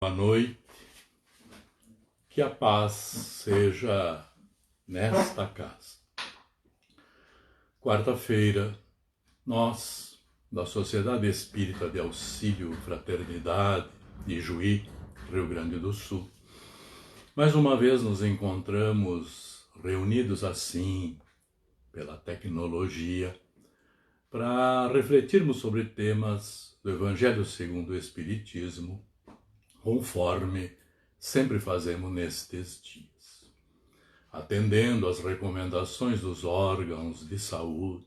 Boa noite, que a paz seja nesta casa. Quarta-feira, nós, da Sociedade Espírita de Auxílio Fraternidade de Juí, Rio Grande do Sul, mais uma vez nos encontramos reunidos assim, pela tecnologia, para refletirmos sobre temas do Evangelho segundo o Espiritismo, conforme sempre fazemos nestes dias, atendendo às recomendações dos órgãos de saúde,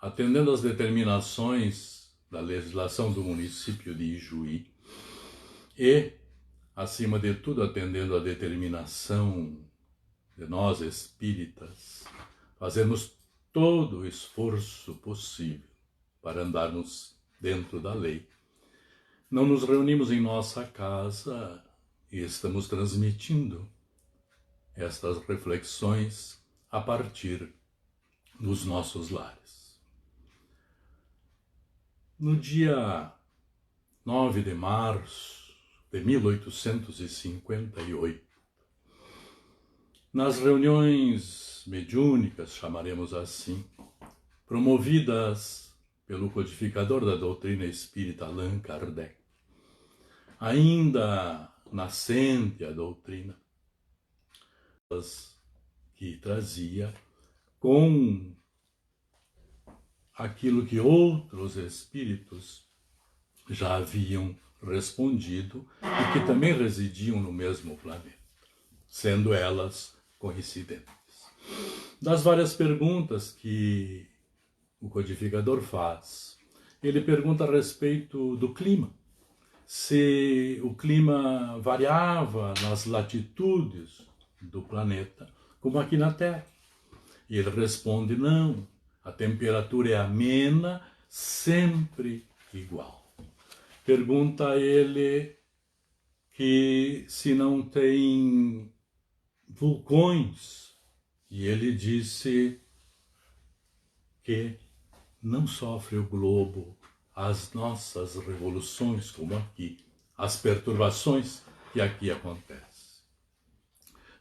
atendendo às determinações da legislação do município de Ijuí e, acima de tudo, atendendo à determinação de nós espíritas, fazemos todo o esforço possível para andarmos dentro da lei. Não nos reunimos em nossa casa e estamos transmitindo estas reflexões a partir dos nossos lares. No dia 9 de março de 1858, nas reuniões mediúnicas, chamaremos assim, promovidas pelo codificador da doutrina espírita Allan Kardec, ainda nascente a doutrina, que trazia com aquilo que outros espíritos já haviam respondido e que também residiam no mesmo planeta, sendo elas coincidentes. Das várias perguntas que o codificador faz, ele pergunta a respeito do clima, se o clima variava nas latitudes do planeta, como aqui na Terra. E ele responde, não, a temperatura é amena, sempre igual. Pergunta a ele que se não tem vulcões, e ele disse que não sofre o globo as nossas revoluções, como aqui, as perturbações que aqui acontecem.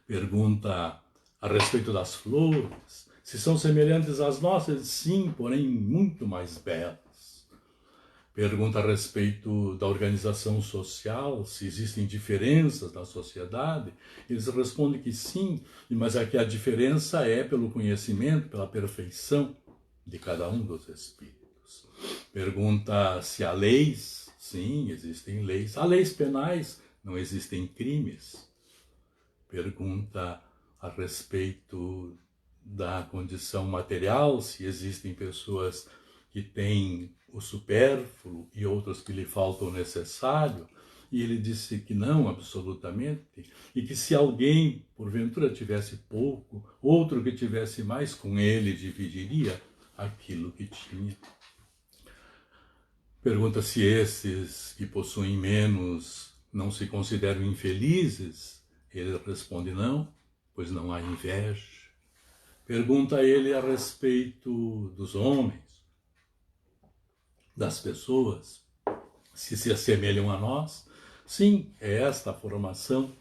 Pergunta a respeito das flores, se são semelhantes às nossas, sim, porém muito mais belas. Pergunta a respeito da organização social, se existem diferenças na sociedade. Eles respondem que sim, mas aqui a diferença é pelo conhecimento, pela perfeição de cada um dos espíritos. Pergunta se há leis. Sim, existem leis. Há leis penais, não existem crimes. Pergunta a respeito da condição material, se existem pessoas que têm o supérfluo e outras que lhe faltam o necessário. E ele disse que não, absolutamente, e que se alguém, porventura, tivesse pouco, outro que tivesse mais, com ele dividiria aquilo que tinha. Pergunta se esses que possuem menos não se consideram infelizes. Ele responde não, pois não há inveja. Pergunta a ele a respeito dos homens, das pessoas, se assemelham a nós. Sim, é esta a formação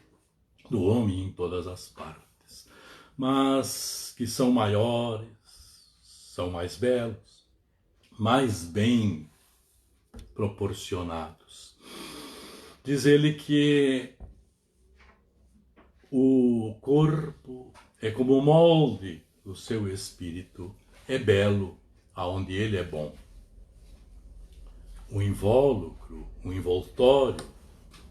do homem em todas as partes, mas que são maiores, são mais belos, mais bem proporcionados. Diz ele que o corpo é como o molde do seu espírito, é belo aonde ele é bom. O invólucro, o envoltório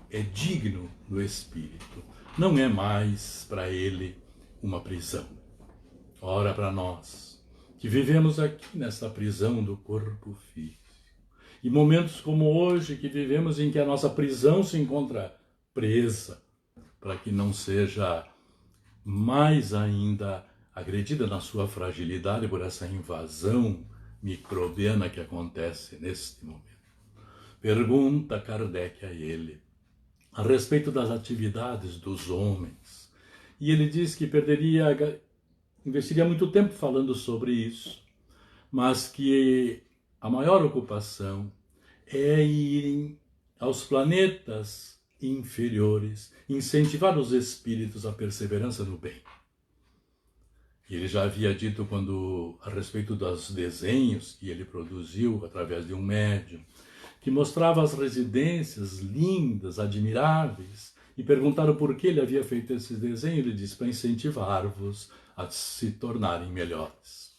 é digno do espírito, não é mais para ele uma prisão. Ora, para nós, que vivemos aqui nessa prisão do corpo físico, e momentos como hoje que vivemos em que a nossa prisão se encontra presa, para que não seja mais ainda agredida na sua fragilidade por essa invasão microbiana que acontece neste momento. Pergunta Kardec a ele a respeito das atividades dos homens. E ele diz que investiria muito tempo falando sobre isso, mas que a maior ocupação é irem aos planetas inferiores, incentivar os espíritos à perseverança no bem. Ele já havia dito a respeito dos desenhos que ele produziu através de um médium, que mostrava as residências lindas, admiráveis, e perguntaram por que ele havia feito esses desenhos. Ele disse: para incentivar-vos a se tornarem melhores.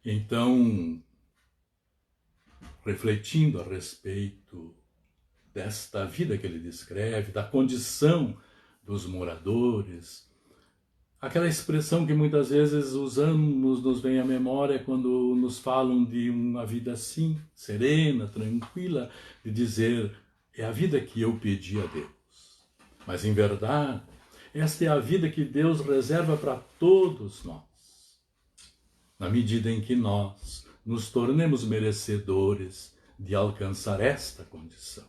Então, refletindo a respeito desta vida que ele descreve, da condição dos moradores, aquela expressão que muitas vezes usamos, nos vem à memória quando nos falam de uma vida assim, serena, tranquila, de dizer: é a vida que eu pedi a Deus. Mas, em verdade, esta é a vida que Deus reserva para todos nós. Na medida em que nós nos tornemos merecedores de alcançar esta condição,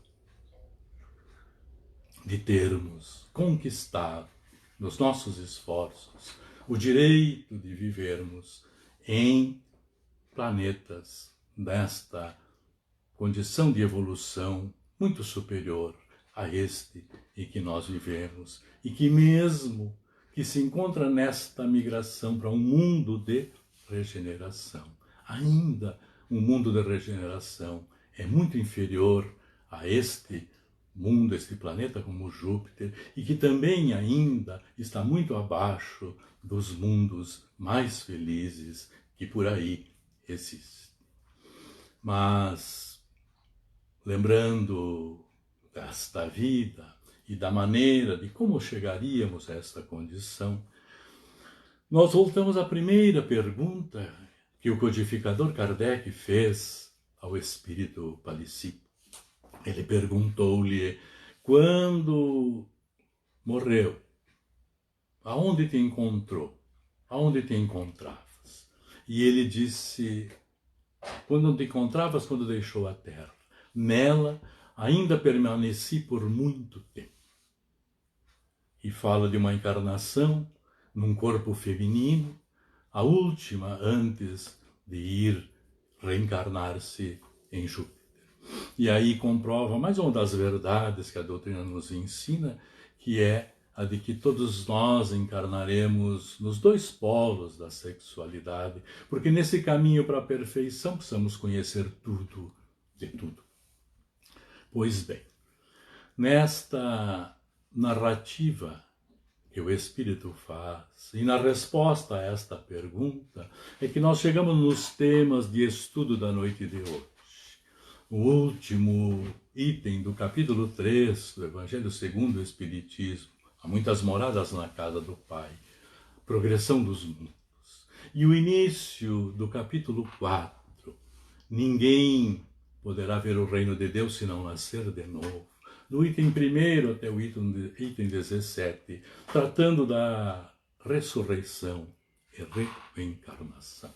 de termos conquistado nos nossos esforços o direito de vivermos em planetas desta condição de evolução muito superior a este em que nós vivemos, e que mesmo que se encontra nesta migração para um mundo de regeneração, ainda um mundo de regeneração é muito inferior a este mundo, este planeta como Júpiter, e que também ainda está muito abaixo dos mundos mais felizes que por aí existem. Mas, lembrando desta vida e da maneira de como chegaríamos a esta condição, nós voltamos à primeira pergunta que o codificador Kardec fez ao espírito Palissy. Ele perguntou-lhe: quando morreu, aonde te encontrou? Aonde te encontravas? E ele disse: quando te encontravas, quando deixou a terra. Nela ainda permaneci por muito tempo. E fala de uma encarnação num corpo feminino, a última antes de ir reencarnar-se em Júpiter. E aí comprova mais uma das verdades que a doutrina nos ensina, que é a de que todos nós encarnaremos nos dois polos da sexualidade, porque nesse caminho para a perfeição precisamos conhecer tudo de tudo. Pois bem, nesta narrativa que o Espírito faz, e na resposta a esta pergunta, é que nós chegamos nos temas de estudo da noite de hoje. O último item do capítulo 3 do Evangelho segundo o Espiritismo: há muitas moradas na casa do Pai, progressão dos mundos. E o início do capítulo 4, ninguém poderá ver o reino de Deus se não nascer de novo. Do item 1 até o item 17, tratando da ressurreição e reencarnação.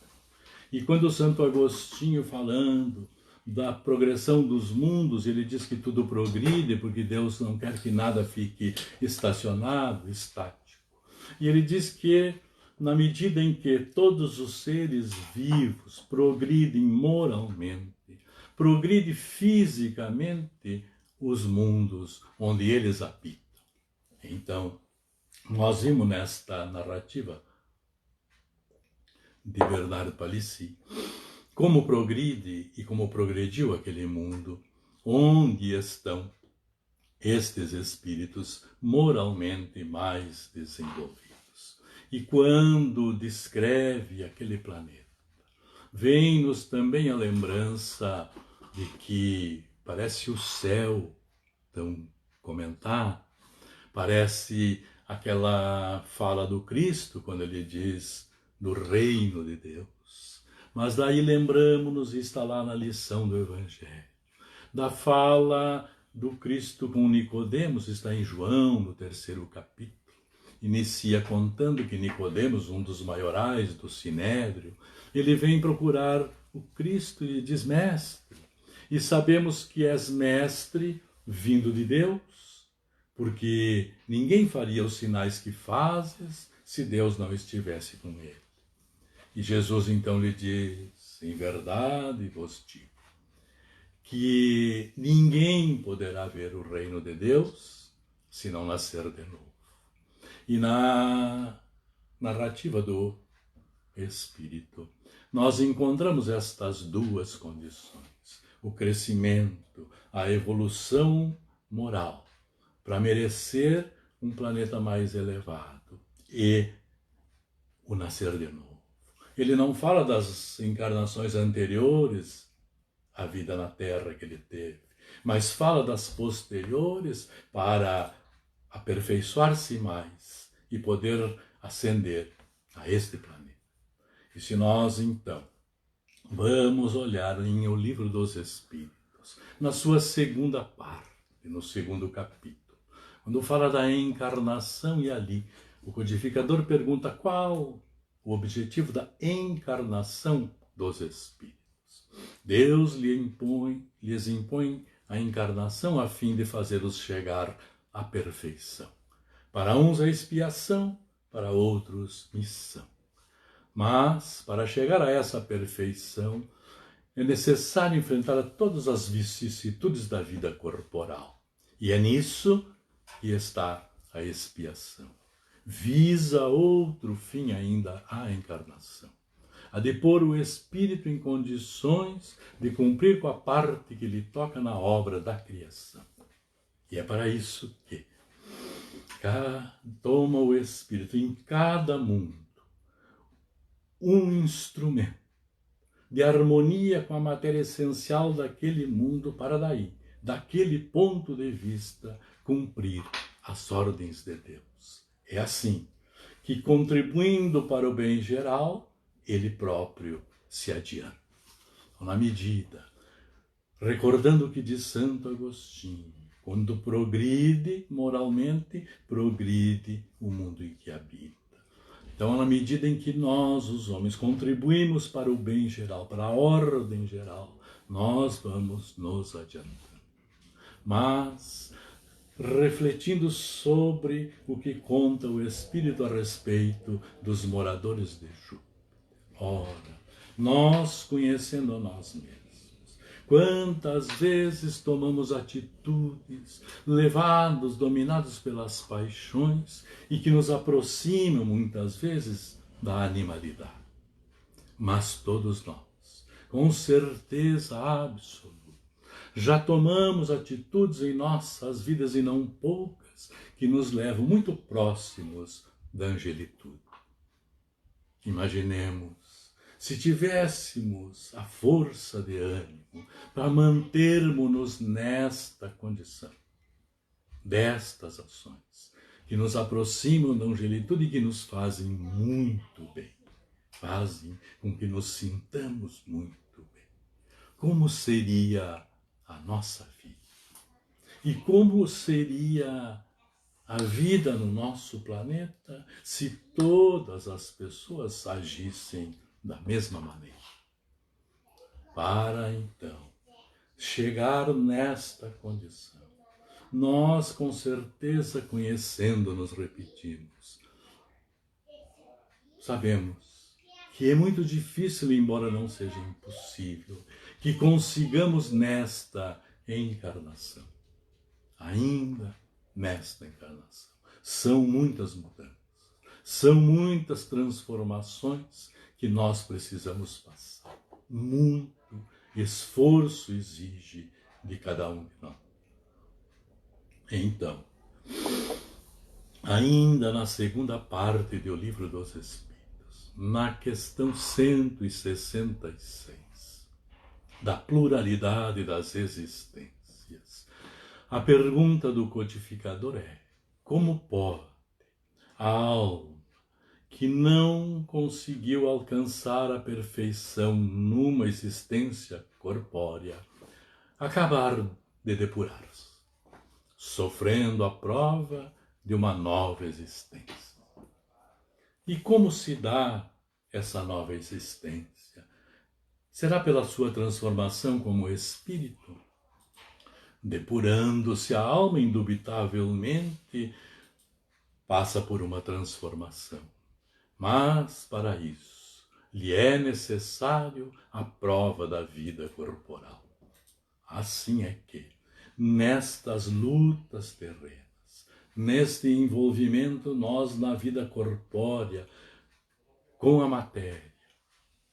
E quando o Santo Agostinho, falando da progressão dos mundos, ele diz que tudo progride, porque Deus não quer que nada fique estacionado, estático. E ele diz que, na medida em que todos os seres vivos progridem moralmente, progride fisicamente os mundos onde eles habitam. Então, nós vimos nesta narrativa de Bernard Palissy como progride e como progrediu aquele mundo onde estão estes espíritos moralmente mais desenvolvidos. E quando descreve aquele planeta, vem-nos também a lembrança de que parece o céu tão comentado, parece aquela fala do Cristo quando ele diz do reino de Deus. Mas daí lembramos-nos, está lá na lição do Evangelho, da fala do Cristo com Nicodemos, está em João, no 3º capítulo. Inicia contando que Nicodemos, um dos maiorais do Sinédrio, ele vem procurar o Cristo e diz: mestre, e sabemos que és mestre vindo de Deus, porque ninguém faria os sinais que fazes se Deus não estivesse com ele. E Jesus então lhe diz: em verdade vos digo, que ninguém poderá ver o reino de Deus se não nascer de novo. E na narrativa do Espírito, nós encontramos estas duas condições: o crescimento, a evolução moral, para merecer um planeta mais elevado, e o nascer de novo. Ele não fala das encarnações anteriores à vida na Terra que ele teve, mas fala das posteriores para aperfeiçoar-se mais e poder ascender a este planeta. E se nós, então, vamos olhar em O Livro dos Espíritos, na sua segunda parte, no segundo capítulo, quando fala da encarnação, e ali o codificador pergunta qual o objetivo da encarnação dos Espíritos. Deus lhes impõe a encarnação a fim de fazê-los chegar à perfeição. Para uns a expiação, para outros missão. Mas, para chegar a essa perfeição, é necessário enfrentar todas as vicissitudes da vida corporal. E é nisso que está a expiação. Visa outro fim ainda a encarnação, a de pôr o espírito em condições de cumprir com a parte que lhe toca na obra da criação. E é para isso que toma o espírito em cada mundo um instrumento de harmonia com a matéria essencial daquele mundo para daí, daquele ponto de vista, cumprir as ordens de Deus. É assim que, contribuindo para o bem geral, ele próprio se adianta. Na medida, recordando o que diz Santo Agostinho, quando progride moralmente, progride o mundo em que habita. Então, na medida em que nós, os homens, contribuímos para o bem geral, para a ordem geral, nós vamos nos adiantando. Mas, refletindo sobre o que conta o Espírito a respeito dos moradores de Júpiter. Ora, nós conhecendo a nós mesmos, quantas vezes tomamos atitudes, levados, dominados pelas paixões e que nos aproximam muitas vezes da animalidade. Mas todos nós, com certeza absoluta, já tomamos atitudes em nossas vidas, e não poucas, que nos levam muito próximos da angelitude. Imaginemos se tivéssemos a força de ânimo para mantermos-nos nesta condição, destas ações, que nos aproximam da angelitude e que nos fazem muito bem, fazem com que nos sintamos muito bem. Como seria a nossa vida? E como seria a vida no nosso planeta se todas as pessoas agissem da mesma maneira? Para então chegar nesta condição, nós com certeza, conhecendo-nos, repetimos, sabemos que é muito difícil, embora não seja impossível, que consigamos nesta encarnação, ainda nesta encarnação. São muitas mudanças, são muitas transformações que nós precisamos passar. Muito esforço exige de cada um de nós. Então, ainda na segunda parte do Livro dos Espíritos, na questão 166, da pluralidade das existências, a pergunta do codificador é: como pode a alma que não conseguiu alcançar a perfeição numa existência corpórea acabar de depurar-se, sofrendo a prova de uma nova existência? E como se dá essa nova existência? Será pela sua transformação como espírito? Depurando-se, a alma indubitavelmente passa por uma transformação. Mas, para isso, lhe é necessário a prova da vida corporal. Assim é que, nestas lutas terrenas, neste envolvimento nós na vida corpórea com a matéria,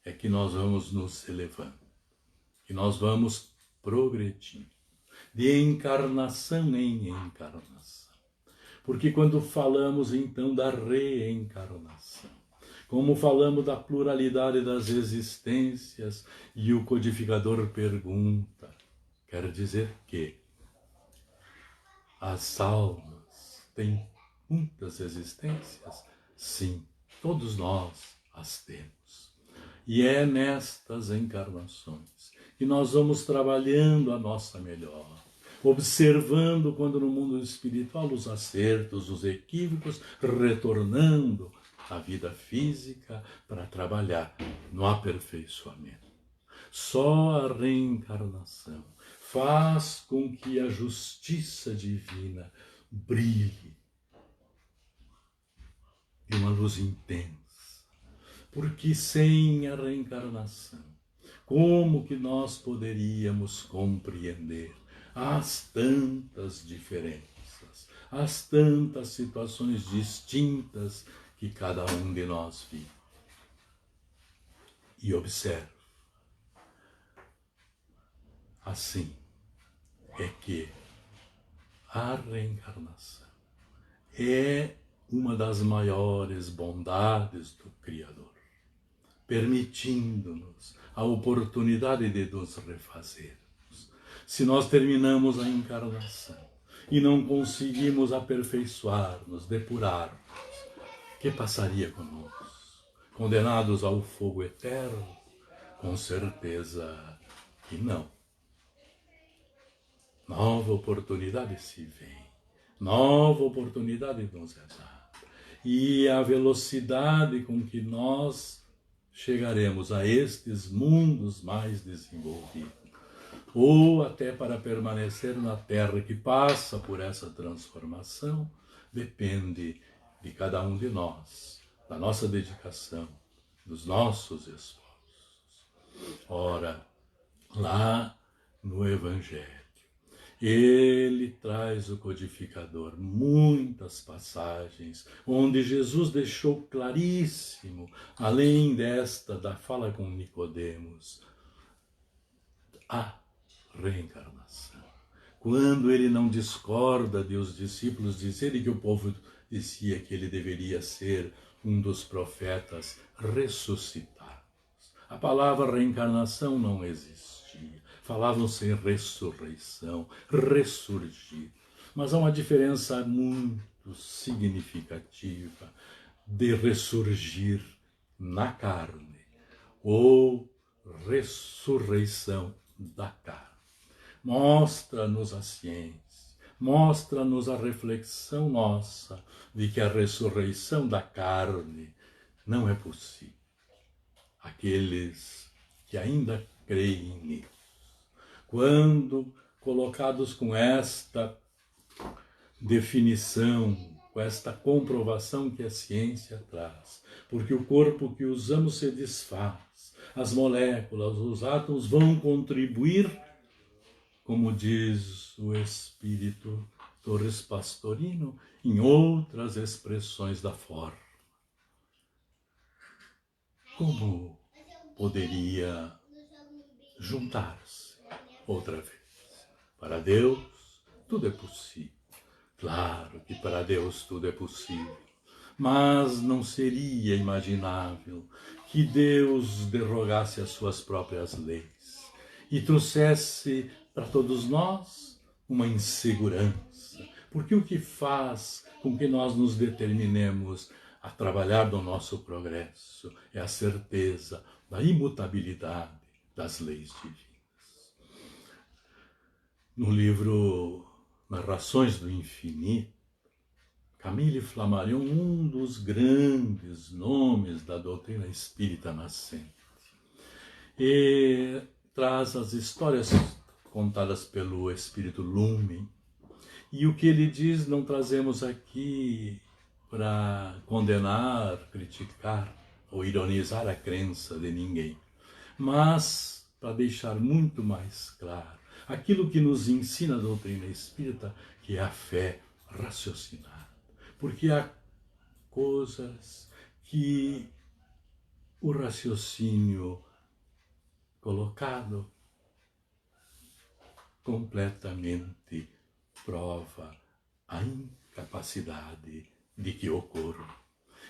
é que nós vamos nos elevando, que nós vamos progredindo, de encarnação em encarnação. Porque quando falamos então da reencarnação, como falamos da pluralidade das existências, e o codificador pergunta, quer dizer que as almas têm muitas existências? Sim, todos nós as temos. E é nestas encarnações que nós vamos trabalhando a nossa melhor, observando quando no mundo espiritual os acertos, os equívocos, retornando à vida física para trabalhar no aperfeiçoamento. Só a reencarnação faz com que a justiça divina brilhe de uma luz intensa. Porque sem a reencarnação, como que nós poderíamos compreender as tantas diferenças, as tantas situações distintas que cada um de nós vive? E observe, assim é que a reencarnação é uma das maiores bondades do Criador, permitindo-nos a oportunidade de nos refazermos. Se nós terminamos a encarnação e não conseguimos aperfeiçoar-nos, depurar-nos, que passaria conosco? Condenados ao fogo eterno? Com certeza que não. Nova oportunidade se vem, nova oportunidade nos é dada. E a velocidade com que nós chegaremos a estes mundos mais desenvolvidos, ou até para permanecer na Terra que passa por essa transformação, depende de cada um de nós, da nossa dedicação, dos nossos esforços. Ora, lá no Evangelho, ele traz o codificador muitas passagens onde Jesus deixou claríssimo, além desta da fala com Nicodemos, a reencarnação. Quando ele não discorda de os discípulos dizerem que o povo dizia que ele deveria ser um dos profetas ressuscitados. A palavra reencarnação não existia. Falavam-se em ressurreição, ressurgir. Mas há uma diferença muito significativa de ressurgir na carne ou ressurreição da carne. Mostra-nos a ciência, mostra-nos a reflexão nossa de que a ressurreição da carne não é possível. Aqueles que ainda creem nisso, quando colocados com esta definição, com esta comprovação que a ciência traz, porque o corpo que usamos se desfaz, as moléculas, os átomos vão contribuir, como diz o espírito Torres Pastorino, em outras expressões da forma. Como poderia juntar-se outra vez? Para Deus, tudo é possível. Claro que para Deus tudo é possível. Mas não seria imaginável que Deus derrogasse as suas próprias leis e trouxesse para todos nós uma insegurança. Porque o que faz com que nós nos determinemos a trabalhar no nosso progresso é a certeza da imutabilidade das leis divinas. No livro Narrações do Infinito, Camille Flammarion, um dos grandes nomes da doutrina espírita nascente, e traz as histórias contadas pelo espírito Lumen, e o que ele diz não trazemos aqui para condenar, criticar ou ironizar a crença de ninguém, mas para deixar muito mais claro aquilo que nos ensina a doutrina espírita, que é a fé raciocinada. Porque há coisas que o raciocínio colocado completamente prova a incapacidade de que ocorram.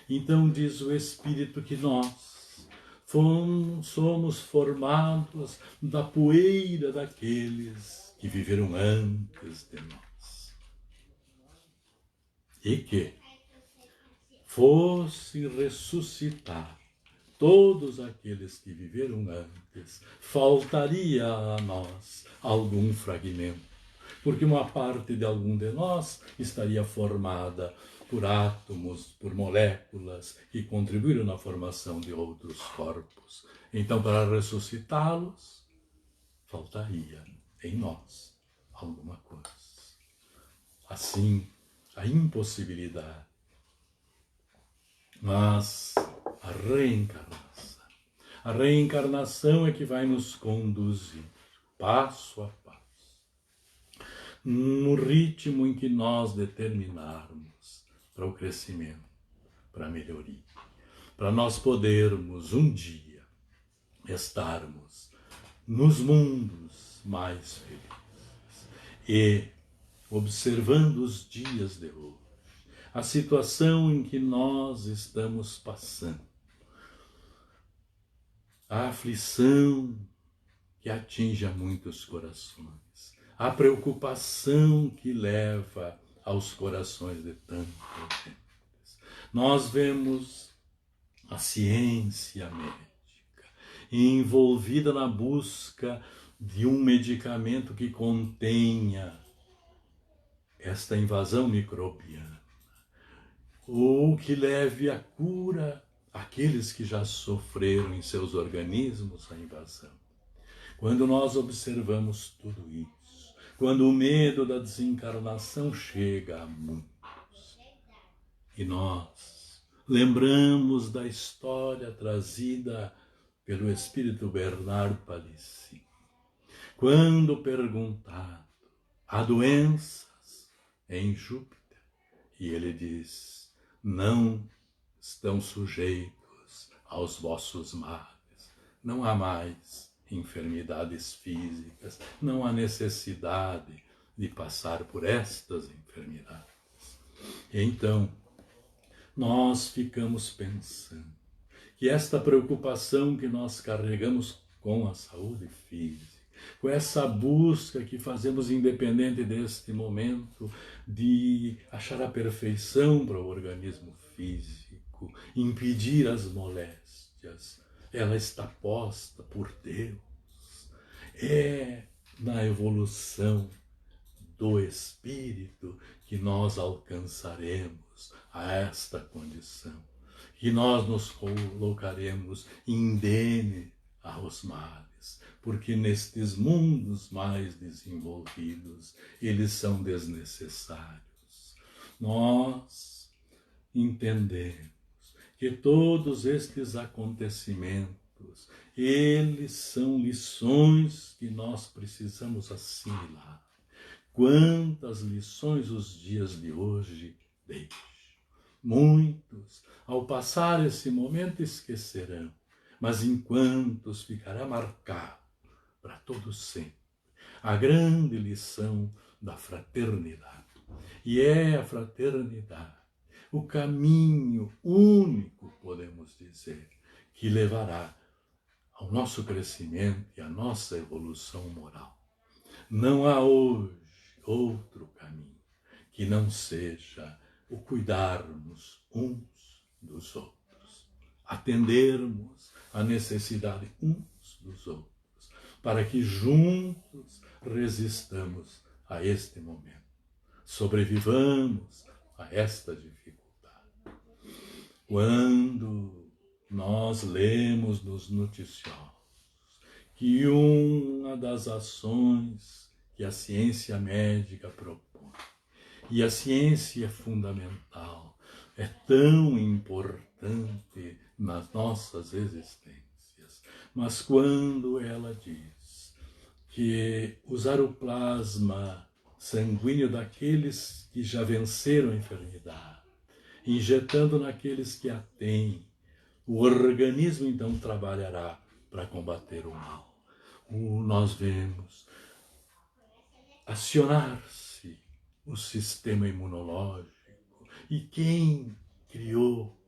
Então diz o Espírito que nós somos formados da poeira daqueles que viveram antes de nós. E que fosse ressuscitar todos aqueles que viveram antes, faltaria a nós algum fragmento, porque uma parte de algum de nós estaria formada por átomos, por moléculas que contribuíram na formação de outros corpos. Então, para ressuscitá-los, faltaria em nós alguma coisa. Assim, a impossibilidade. Mas a reencarnação é que vai nos conduzir passo a passo, no ritmo em que nós determinarmos para o crescimento, para a melhoria, para nós podermos um dia estarmos nos mundos mais felizes e observando os dias de hoje, a situação em que nós estamos passando, a aflição que atinge a muitos corações, a preocupação que leva aos corações de tantos. Nós vemos a ciência médica envolvida na busca de um medicamento que contenha esta invasão microbiana, ou que leve à cura aqueles que já sofreram em seus organismos a invasão. Quando nós observamos tudo isso, quando o medo da desencarnação chega a muitos, e nós lembramos da história trazida pelo Espírito Bernard Palissy, quando perguntado, há doenças em Júpiter? E ele diz, não estão sujeitos aos vossos males, não há mais enfermidades físicas, não há necessidade de passar por estas enfermidades. Então, nós ficamos pensando que esta preocupação que nós carregamos com a saúde física, com essa busca que fazemos independente deste momento de achar a perfeição para o organismo físico, impedir as moléstias, ela está posta por Deus. É na evolução do espírito que nós alcançaremos a esta condição, que nós nos colocaremos indene aos males, porque nestes mundos mais desenvolvidos eles são desnecessários. Nós entendemos que todos estes acontecimentos, eles são lições que nós precisamos assimilar. Quantas lições os dias de hoje deixam. Muitos, ao passar esse momento, esquecerão, mas em quantos ficará marcado para todo sempre a grande lição da fraternidade. E é a fraternidade o caminho único, podemos dizer, que levará ao nosso crescimento e à nossa evolução moral. Não há hoje outro caminho que não seja o cuidarmos uns dos outros, atendermos a necessidade uns dos outros, para que juntos resistamos a este momento, sobrevivamos a esta dificuldade. Quando nós lemos nos noticiosos que uma das ações que a ciência médica propõe, e a ciência fundamental é tão importante nas nossas existências, mas quando ela diz que usar o plasma sanguíneo daqueles que já venceram a enfermidade, injetando naqueles que a têm, o organismo então trabalhará para combater o mal. Nós vemos acionar-se o sistema imunológico. E quem criou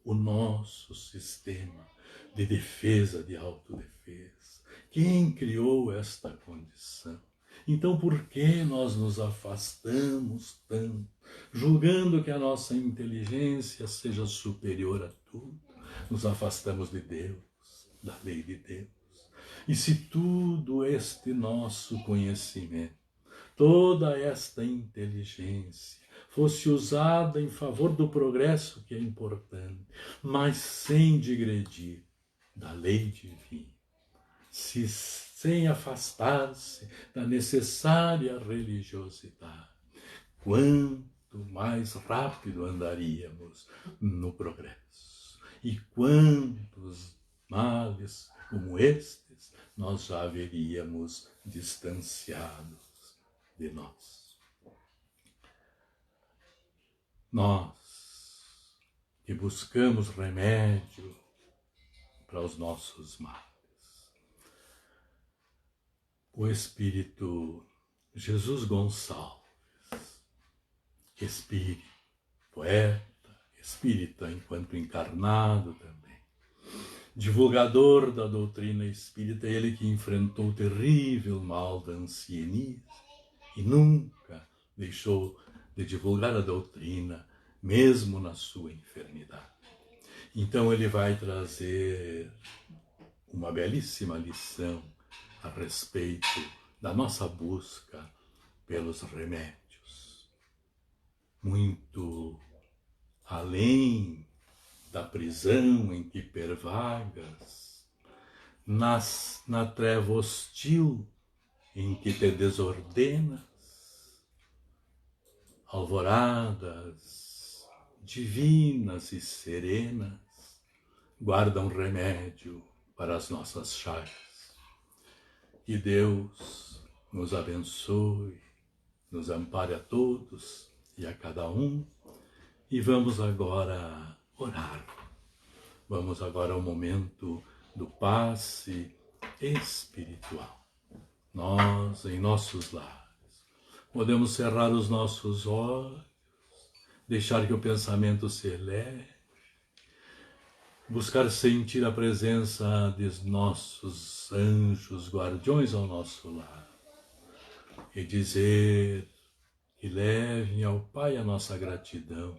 o nosso sistema de defesa, de autodefesa? Quem criou esta condição? Então, por que nós nos afastamos tanto, julgando que a nossa inteligência seja superior a tudo? Nos afastamos de Deus, da lei de Deus. E se tudo este nosso conhecimento, toda esta inteligência fosse usada em favor do progresso, que é importante, mas sem digredir da lei divina, sem afastar-se da necessária religiosidade, quanto mais rápido andaríamos no progresso. E quantos males como estes nós já haveríamos distanciados de nós. Nós que buscamos remédio para os nossos males. O Espírito Jesus Gonçalves, espírito, poeta, espírita enquanto encarnado também, divulgador da doutrina espírita, ele que enfrentou o terrível mal da ancianice e nunca deixou de divulgar a doutrina, mesmo na sua enfermidade. Então ele vai trazer uma belíssima lição a respeito da nossa busca pelos remédios. Muito além da prisão em que pervagas, na treva hostil em que te desordenas, alvoradas divinas e serenas guardam remédio para as nossas chagas. Que Deus nos abençoe, nos ampare a todos e a cada um. E vamos agora orar. Vamos agora ao momento do passe espiritual. Nós, em nossos lares, podemos cerrar os nossos olhos, deixar que o pensamento se eleve, buscar sentir a presença dos nossos anjos guardiões ao nosso lado e dizer que levem ao Pai a nossa gratidão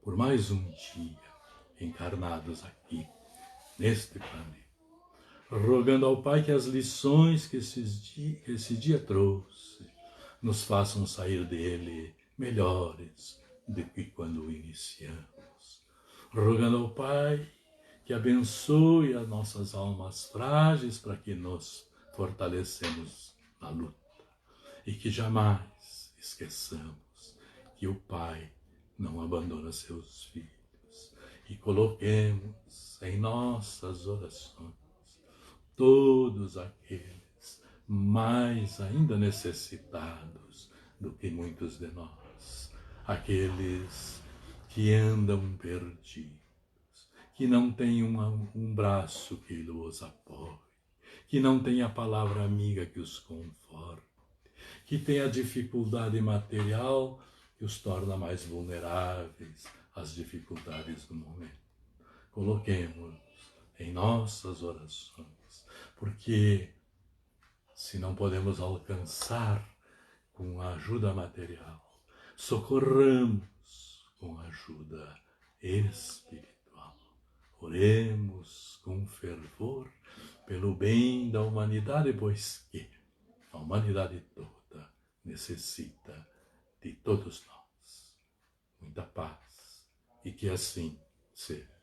por mais um dia encarnados aqui, neste planeta, rogando ao Pai que as lições que esse dia trouxe nos façam sair dele melhores do que quando o iniciamos, rogando ao Pai que abençoe as nossas almas frágeis para que nos fortalecemos na luta e que jamais esqueçamos que o Pai não abandona seus filhos. E coloquemos em nossas orações todos aqueles mais ainda necessitados do que muitos de nós, aqueles que andam perdidos, que não têm um braço que os apoie, que não têm a palavra amiga que os conforte, que têm a dificuldade material que os torna mais vulneráveis às dificuldades do momento. Coloquemos em nossas orações, porque se não podemos alcançar com a ajuda material, socorramos com a ajuda espiritual. Oremos com fervor pelo bem da humanidade, pois que a humanidade toda necessita de todos nós. Muita paz e que assim seja.